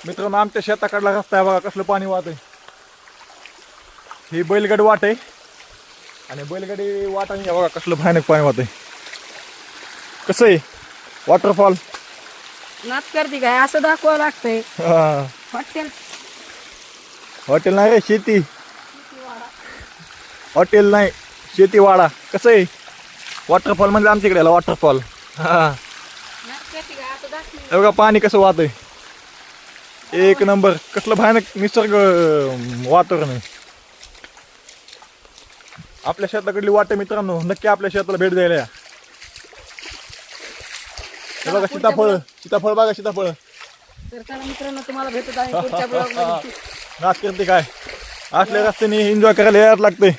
मित्रांनो, आमच्या शेताकडला रस्ता आहे बघा, कसलं पाणी वाहत आहे. ही बैलगाडी वाट आहे आणि बैलगाडी वाटाने बघा कसलं भयानक पाणी वाहत आहे. कसं आहे वॉटरफॉल. नाच करते काय असं दाखवावं लागतंय. हॉटेल हॉटेल नाही रे, शेती. हॉटेल नाही, शेतीवाडा. कसं आहे वॉटरफॉल म्हणजे आमच्या इकडे वॉटरफॉल. हा नाच करते काय असं दाखवलं. हे बघा पाणी कसं वाहत आहे. एक नंबर, कसलं भयानक निसर्ग वातावरण आहे. आपल्या शेताकडली वाट आहे मित्रांनो, नक्की आपल्या शेताला भेट द्यायला या. हे बघा सीताफळ, सीताफळ बघा सीताफळ. तर चला मित्रांनो, तुम्हाला भेटत आहे पुढच्या ब्लॉगमध्ये. नाच करते काय, असल्या रस्त्याने एन्जॉय करायला यायला लागते.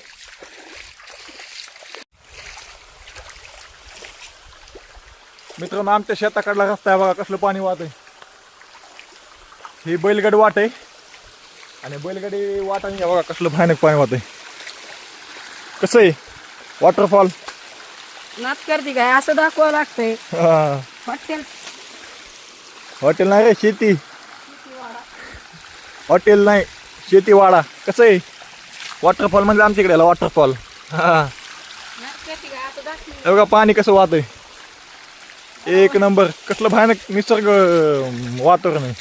मित्रांनो, आमच्या शेताकडला रस्ता आहे बघा, कसलं पाणी वाहत आहे. ही बैलगाडी वाट आहे आणि बैलगाडी वाटाने बघा कसलं भयानक पाणी वाहत आहे. कसं आहे वॉटरफॉल. नाच करते काय असं दाखवावं लागतंय. हॉटेल हॉटेल नाही रे, शेती. हॉटेल नाही, शेतीवाडा. कसं आहे वॉटरफॉल म्हणजे आमच्या इकडे वॉटरफॉल. हा नाच करते काय असं दाखवलं. हे बघा पाणी कसं वाहत आहे. एक नंबर, कसलं भयानक निसर्ग वातावरण आहे.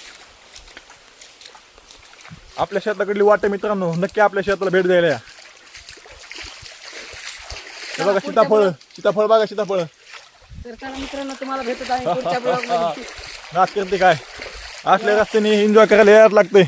आपल्या शेताकडली वाट आहे मित्रांनो, नक्की आपल्या शेताला भेट द्यायला या. हे बघा सीताफळ, सीताफळ बघा सीताफळ. तर चला मित्रांनो, तुम्हाला भेटत आहे पुढच्या ब्लॉगमध्ये. नाच करते काय, असल्या रस्त्याने एन्जॉय करायला यायला लागते.